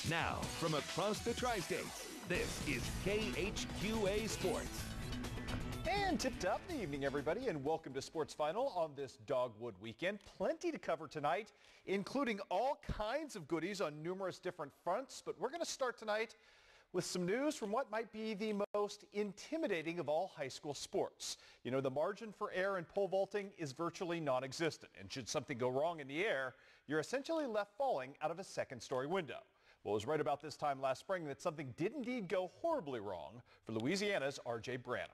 Now, from across the tri-states, this is KHQA Sports. And tipped up the evening, everybody, and welcome to Sports Final on this Dogwood weekend. Plenty to cover tonight, including all kinds of goodies on numerous different fronts. But we're going to start tonight with some news from what might be the most intimidating of all high school sports. You know, the margin for error in pole vaulting is virtually non-existent. And should something go wrong in the air, you're essentially left falling out of a second-story window. Well, it was right about this time last spring that something did indeed go horribly wrong for Louisiana's R.J. Branham.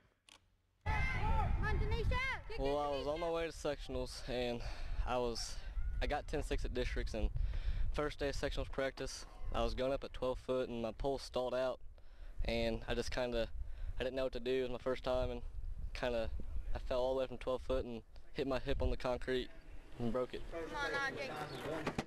Well, I was on my way to sectionals, and I got 10-6 at districts, and first day of sectionals practice, I was going up at 12 foot, and my pole stalled out, and I didn't know what to do. It was my first time, and I fell all the way from 12 foot and hit my hip on the concrete and broke it.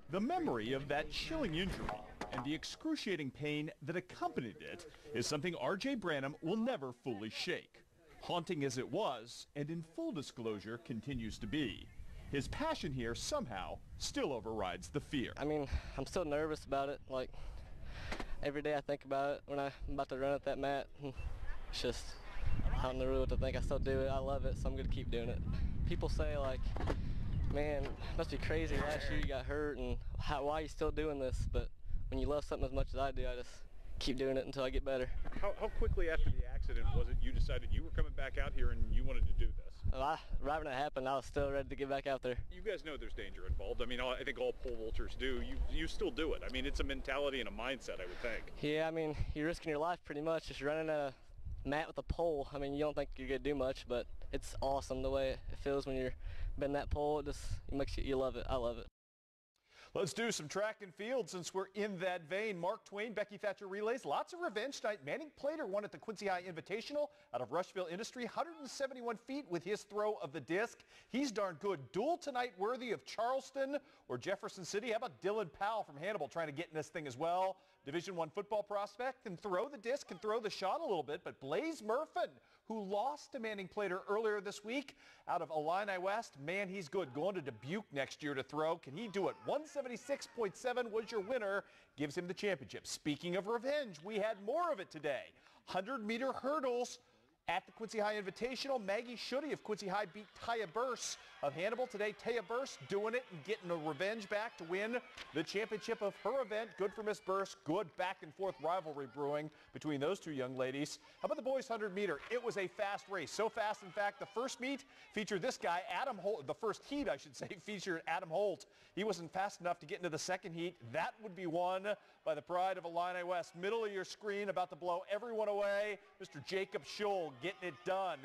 The memory of that chilling injury and the excruciating pain that accompanied it is something R.J. Branham will never fully shake. Haunting as it was, and in full disclosure continues to be, his passion here somehow still overrides the fear. I mean, I'm still nervous about it. Like, every day I think about it when I'm about to run at that mat. It's just, I don't know really what to think. I still do it. I love it, so I'm going to keep doing it. People say, like, man, it must be crazy. Last year you got hurt, and why are you still doing this? But when you love something as much as I do, I just keep doing it until I get better. How quickly after the accident was it you decided you were coming back out here and you wanted to do this? Right when it happened, I was still ready to get back out there. You guys know there's danger involved. I mean, I think all pole vaulters do. You still do it. I mean, it's a mentality and a mindset, I would think. Yeah, I mean, you're risking your life pretty much just running at a mat with a pole. I mean, you don't think you're going to do much, but it's awesome the way it feels when you're bending that pole. It makes you love it. I love it. Let's do some track and field since we're in that vein. Mark Twain, Becky Thatcher relays. Lots of revenge tonight. Manning Plater won at the Quincy High Invitational out of Rushville Industry. 171 feet with his throw of the disc. He's darn good. Duel tonight worthy of Charleston or Jefferson City. How about Dylan Powell from Hannibal trying to get in this thing as well? Division I football prospect, can throw the disc, can throw the shot a little bit. But Blaze Murphin, who lost to Manning Plater earlier this week out of Illini West, man, he's good. Going to Dubuque next year to throw. Can he do it? 176.7 was your winner. Gives him the championship. Speaking of revenge, we had more of it today. 100-meter hurdles at the Quincy High Invitational. Maggie Schutte of Quincy High beat Taya Burse of Hannibal today. Taya Burse doing it and getting a revenge back to win the championship of her event. Good for Miss Burse. Good back-and-forth rivalry brewing between those two young ladies. How about the boys 100-meter? It was a fast race. So fast, in fact, the first meet featured this guy, Adam Holt. The first heat, I should say, featured Adam Holt. He wasn't fast enough to get into the second heat. That would be won by the pride of Illini West. Middle of your screen, about to blow everyone away, Mr. Jacob Scholl getting it done.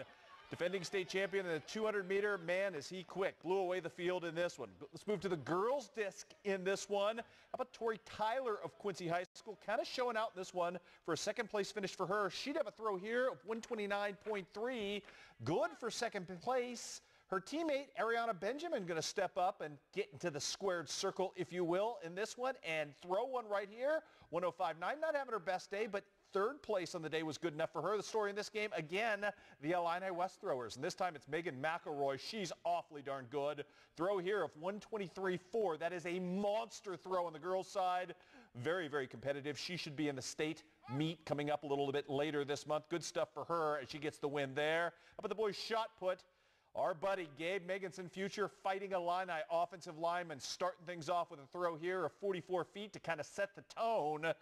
Defending state champion in the 200-meter, man, is he quick. Blew away the field in this one. Let's move to the girls' disc in this one. How about Tori Tyler of Quincy High School? Kind of showing out in this one for a second-place finish for her. She'd have a throw here of 129.3. Good for second place. Her teammate, Ariana Benjamin, going to step up and get into the squared circle, if you will, in this one and throw one right here. 105.9, not having her best day, but third place on the day was good enough for her. The story in this game, again, the Illini West throwers. And this time it's Megan McElroy. She's awfully darn good. Throw here of 123.4. That is a monster throw on the girls' side. Very, very competitive. She should be in the state meet coming up a little bit later this month. Good stuff for her as she gets the win there. How about the boys' shot put? Our buddy Gabe Meganson, future Fighting Illini offensive lineman, starting things off with a throw here of 44 feet to kind of set the tone.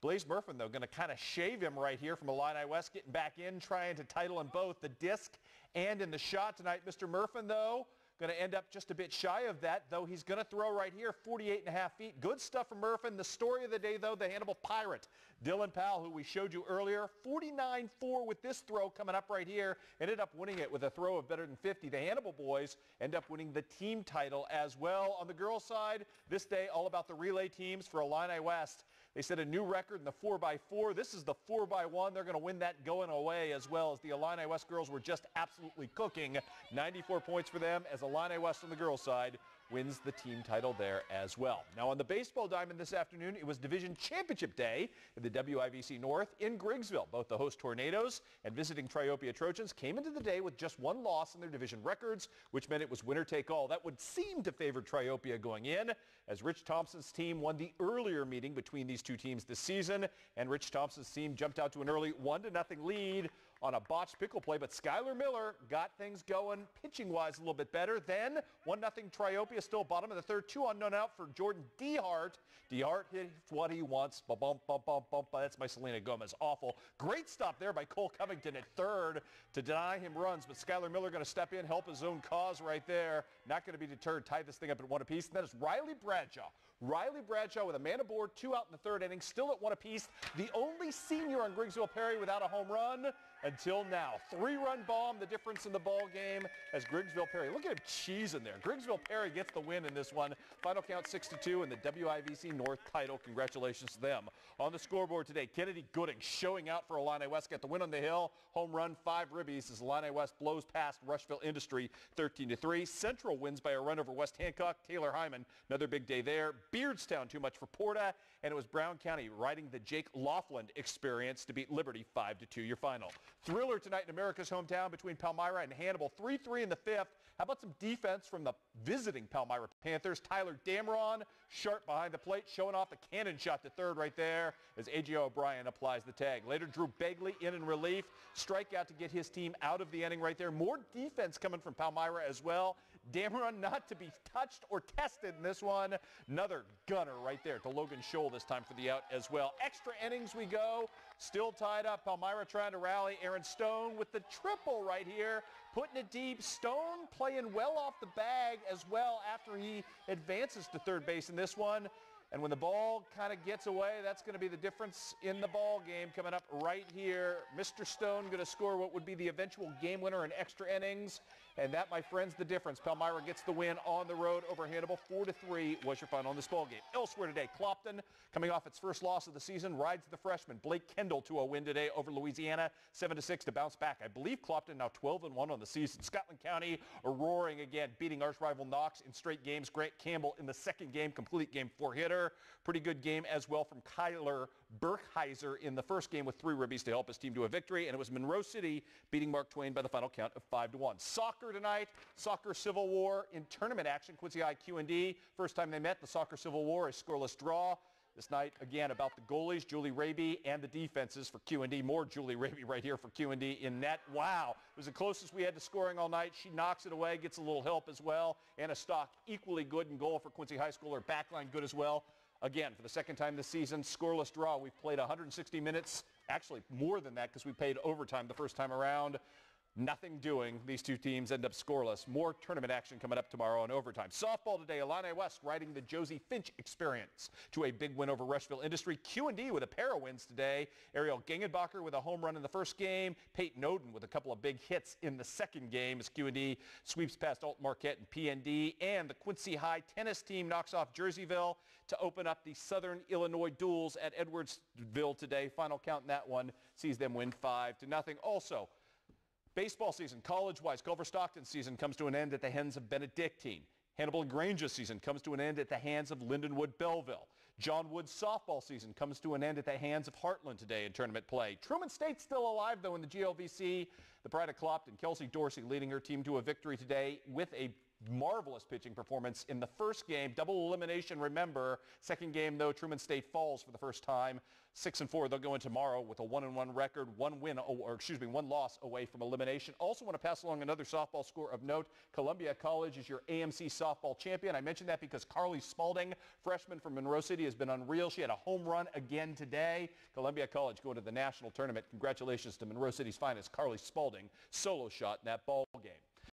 Blaze Murphin, though, going to kind of shave him right here from Illini West, getting back in, trying to title in both the disc and in the shot tonight. Mr. Murphin, though, going to end up just a bit shy of that, though he's going to throw right here, 48.5 feet. Good stuff from Murphin. The story of the day, though, the Hannibal Pirate, Dylan Powell, who we showed you earlier, 49.4 with this throw coming up right here. Ended up winning it with a throw of better than 50. The Hannibal boys end up winning the team title as well. On the girls' side, this day, all about the relay teams for Illini West. They set a new record in the 4x4. This is the 4x1. They're going to win that going away as well, as the Illini West girls were just absolutely cooking. 94 points for them as Illini West on the girls' side wins the team title there as well. Now on the baseball diamond this afternoon, it was Division Championship Day in the WIVC North in Griggsville. Both the host Tornadoes and visiting Triopia Trojans came into the day with just one loss in their division records, which meant it was winner take all. That would seem to favor Triopia going in, as Rich Thompson's team won the earlier meeting between these two teams this season, and Rich Thompson's team jumped out to an early 1-0 lead on a botched pickle play, but Skylar Miller got things going pitching-wise a little bit better. Then 1-0 Triopia, still bottom of the third, 2 on, none out for Jordan DeHart. DeHart hit what he wants. Bump, bump, bump, bump. That's my Selena Gomez. Awful. Great stop there by Cole Covington at third to deny him runs, but Skylar Miller going to step in, help his own cause right there. Not going to be deterred. Tie this thing up at 1 apiece. And that is Riley Bradshaw. Riley Bradshaw with a man aboard, 2 out in the third inning, still at 1 apiece. The only senior on Griggsville Perry without a home run until now. 3-run bomb, the difference in the ball game as Griggsville Perry. Look at him cheesing there. Griggsville Perry gets the win in this one. Final count 6-2 in the WIVC North title. Congratulations to them. On the scoreboard today, Kennedy Gooding showing out for Illini West. Got the win on the hill. Home run, 5 ribbies as Illini West blows past Rushville Industry 13-3. Central wins by a run over West Hancock. Taylor Hyman, another big day there. Beardstown, too much for Porta. And it was Brown County riding the Jake Laughlin experience to beat Liberty 5-2 your final. Thriller tonight in America's hometown between Palmyra and Hannibal. 3-3 in the 5th. How about some defense from the visiting Palmyra Panthers? Tyler Dameron, sharp behind the plate, showing off the cannon shot to third right there as A.J. O'Brien applies the tag. Later, Drew Begley in relief. Strikeout to get his team out of the inning right there. More defense coming from Palmyra as well. Dameron not to be touched or tested in this one. Another gunner right there to Logan Scholl this time for the out as well. Extra innings we go. Still tied up. Palmyra trying to rally. Aaron Stone with the triple right here. Putting it deep. Stone playing well off the bag as well after he advances to third base in this one. And when the ball kind of gets away, that's going to be the difference in the ball game coming up right here. Mr. Stone going to score what would be the eventual game winner in extra innings. And that, my friends, the difference. Palmyra gets the win on the road over Hannibal. 4-3 was your final on this ball game. Elsewhere today, Clopton, coming off its first loss of the season, rides the freshman Blake Kendall to a win today over Louisiana. 7-6 to bounce back. I believe Clopton now 12-1 on the season. Scotland County roaring again, beating arch rival Knox in straight games. Grant Campbell in the second game, complete game 4-hitter. Pretty good game as well from Kyler Berkheiser in the first game with 3 ribbies to help his team to a victory. And it was Monroe City beating Mark Twain by the final count of 5-1. Soccer tonight, Soccer Civil War in tournament action. Quincy High Q&D. First time they met, the Soccer Civil War, a scoreless draw. This night, again, about the goalies, Julie Raby, and the defenses for Q&D. More Julie Raby right here for Q&D in net. Wow. It was the closest we had to scoring all night. She knocks it away, gets a little help as well. Anna Stock, equally good in goal for Quincy High School. Her backline good as well. Again, for the second time this season, scoreless draw. We've played 160 minutes, actually more than that because we played overtime the first time around. Nothing doing. These two teams end up scoreless. More tournament action coming up tomorrow in overtime. Softball today, Illini West riding the Josie Finch experience to a big win over Rushville Industry. Q&D with a pair of wins today. Ariel Gengenbacher with a home run in the first game. Peyton Oden with a couple of big hits in the second game as Q&D sweeps past Alton Marquette and PND. And the Quincy High tennis team knocks off Jerseyville to open up the Southern Illinois duels at Edwardsville today. Final count in that one sees them win 5-0. Also, baseball season, college-wise, Culver-Stockton season comes to an end at the hands of Benedictine. Hannibal and Grange's season comes to an end at the hands of Lindenwood-Belleville. John Wood's softball season comes to an end at the hands of Heartland today in tournament play. Truman State's still alive, though, in the GLVC. The Pride of Clopton, Kelsey Dorsey leading her team to a victory today with a marvelous pitching performance in the first game. Double elimination, remember. Second game, though, Truman State falls for the first time. 6-4, they'll go in tomorrow with a 1-1 record, one loss away from elimination. Also want to pass along another softball score of note. Columbia College is your AMC softball champion. I mentioned that because Carly Spalding, freshman from Monroe City, has been unreal. She had a home run again today. Columbia College going to the national tournament. Congratulations to Monroe City's finest, Carly Spalding. Solo shot in that ball game.